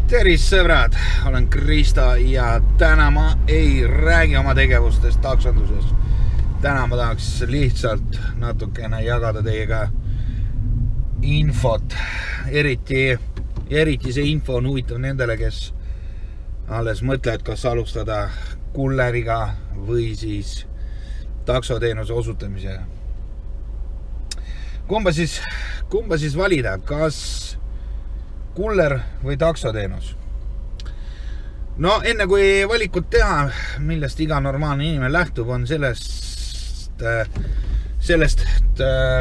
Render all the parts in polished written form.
Tervist sõbrad, olen Krista ja täna ma ei räägi oma tegevustest taksonduses. Täna ma tahaks lihtsalt natukene jagada teiega infot. Eriti see info on huvitav nendele, kes alles mõtlevad, kas alustada kulleriga või siis taksoteenuse osutamisega. Kumba siis valida, kas kuller või taksoteenus? No enne kui valikut teha, millest iga normaalne inimene lähtub, on sellest,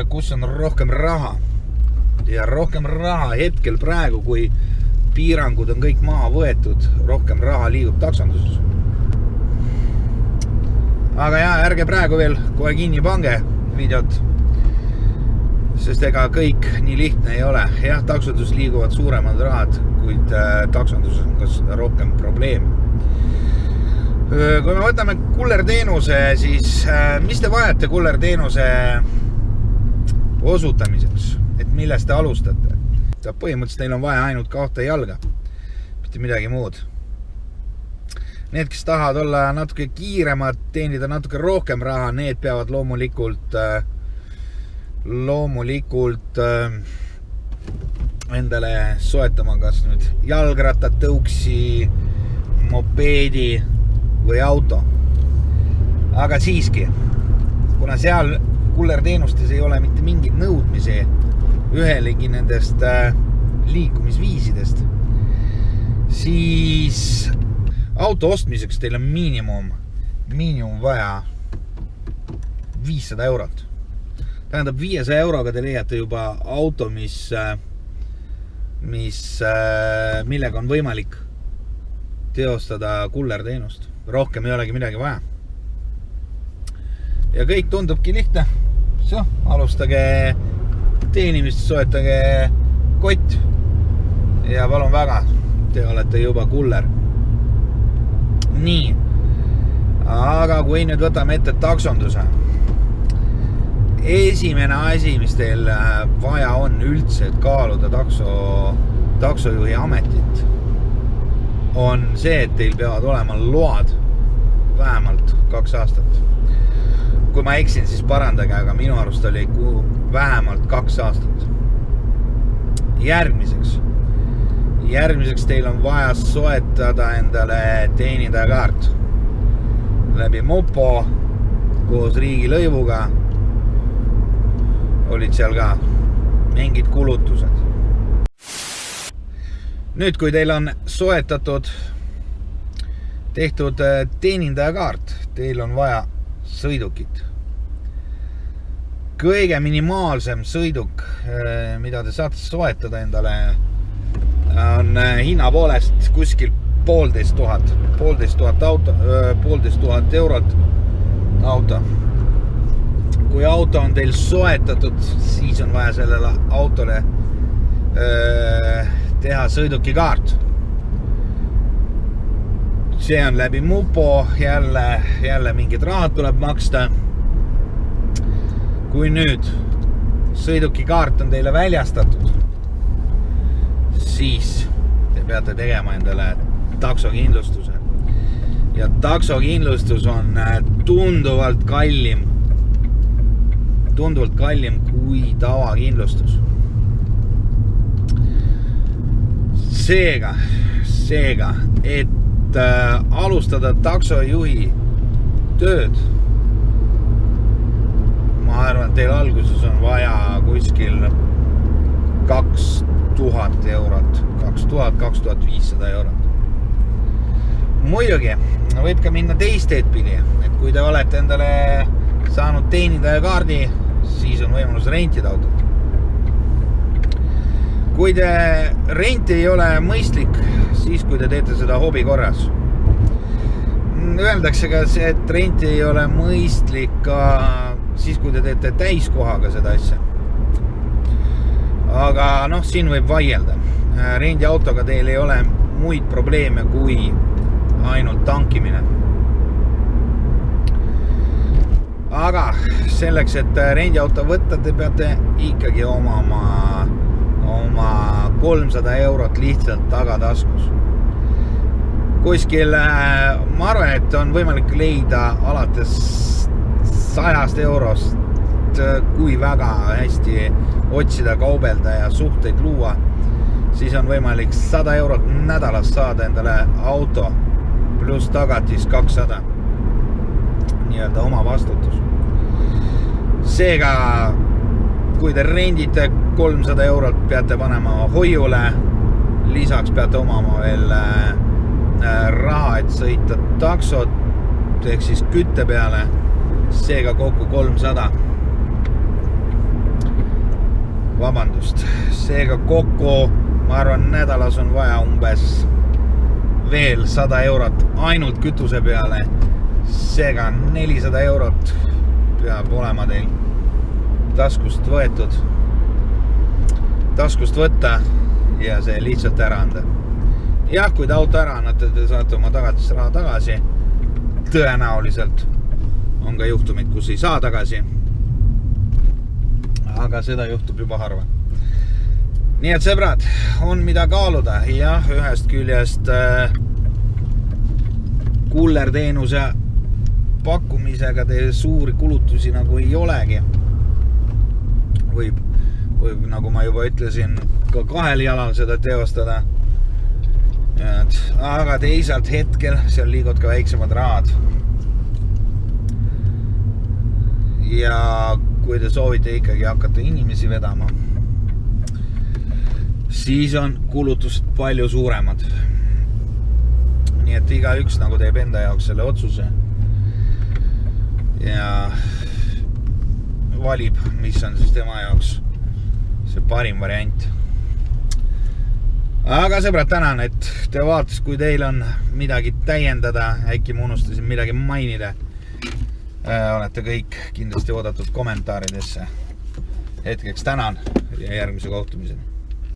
kus on rohkem raha. Ja rohkem raha hetkel praegu, kui piirangud on kõik maha võetud, rohkem raha liigub taksonduses. Aga ärge praegu veel kohe kinni pange videot, sest ega kõik nii lihtne ei ole. Jah, taksondus liiguvad suuremad rahad, kuid taksonduses on ka rohkem probleem. Kui me võtame kullerteenuse, siis mis te vajate kullerteenuse osutamiseks? Et millest te alustate? Põhimõtteliselt neil on vaja ainult 2 jalga, mitte midagi muud. Need, kes tahavad olla natuke kiiremad, teenida natuke rohkem raha, need peavad loomulikult endale soetama kas nüüd jalgrattat, tõuksi, mopeedi või auto. Aga siiski, kuna seal kullerteenustes ei ole mitte mingit nõudmisi ühelegi nendest liikumisviisidest, siis auto ostmiseks teil on miinimum vaja 500 eurot. Tähendab, 500 euroga te leiate juba auto, millega on võimalik teostada kullerteenust. Rohkem ei olegi midagi vaja. Ja kõik tundubki lihtne. Alustage teenimist, soetage kott ja palun väga, te olete juba kuller. Nii, aga kui nüüd võtame ette taksonduse, esimene asi, mis teil vaja on üldse, et kaaluda taksojuhi ametit, on see, et teil peavad olema load vähemalt 2 aastat. Kui ma eksin, siis parandage, aga minu arust oli vähemalt 2 aastat. Järgmiseks teil on vaja soetada endale teenindajakaart läbi Mopo koos riigilõivuga. Olid seal ka mingid kulutused. Nüüd, kui teil on soetatud, tehtud teenindajakaart, teil on vaja sõidukit. Kõige minimaalsem sõiduk, mida te saate soetada endale, on hinna poolest kuskil 1500 eurot auto. Kui auto on teil soetatud, siis on vaja sellele autole teha sõidukikaart. See on läbi Mupo, jälle mingid rahad tuleb maksta. Kui nüüd sõidukikaart on teile väljastatud, siis te peate tegema endale taksokindlustuse. Ja taksokindlustus on tunduvalt kallim kui tavakindlustus. Seega, et alustada taksojuhi tööd, ma arvan, et teil alguses on vaja kuskil 2000 eurot, 2000-2500 eurot. Muidugi, võib ka minna teist teed pidi, et kui te olete endale saanud teenindajakaardi, siis on võimalus rentida autot. Kui te renti ei ole mõistlik, siis kui te teete seda hobi korras. Öeldakse ka see, et renti ei ole mõistlik ka siis, kui te teete täiskohaga seda asja. Aga siin võib vaielda. Rendiautoga teil ei ole muid probleeme kui ainult tankimine. Aga selleks, et rendiauto võtta, te peate ikkagi omama 300 eurot lihtsalt tagataskus. Kuskil, ma arvan, et on võimalik leida alates 100 eurost, kui väga hästi otsida, kaubelda ja suhteid luua, siis on võimalik 100 eurot nädalas saada endale auto pluss tagatis 200 nii-öelda oma vastutus. Seega, kui te rendite 300 eurot, peate panema hoiule, lisaks peate omama veel raha, et sõita taksot ehk siis kütte peale, seega kokku 300. Vabandust, seega kokku, ma arvan, nädalas on vaja umbes veel 100 eurot ainult kütuse peale, seega 400 eurot peab olema teil taskust võtta ja see lihtsalt ära anda. Jah, kui te auto ära annate, te saate oma tagatisraha tagasi. Tõenäoliselt on ka juhtumid, kus ei saa tagasi. Aga seda juhtub juba harva. Nii et sõbrad, on mida kaaluda. Jah, ühest küljest kullerteenuse pakkumisega te suuri kulutusi nagu ei olegi. Võib nagu ma juba ütlesin, ka kahel jalal seda teostada. Aga teisalt hetkel seal liigud ka väiksemad rahad. Ja kui te soovite ikkagi hakata inimesi vedama, siis on kulutused palju suuremad. Nii et igaüks nagu teeb enda jaoks selle otsuse ja valib, mis on siis tema jaoks see parim variant. Aga sõbrad, tänan, et te vaatas, kui teil on midagi täiendada, äkki ma unustasin midagi mainida. Olete kõik kindlasti oodatud kommentaaridesse. Hetkeks tänan ja järgmise kohtumiseni.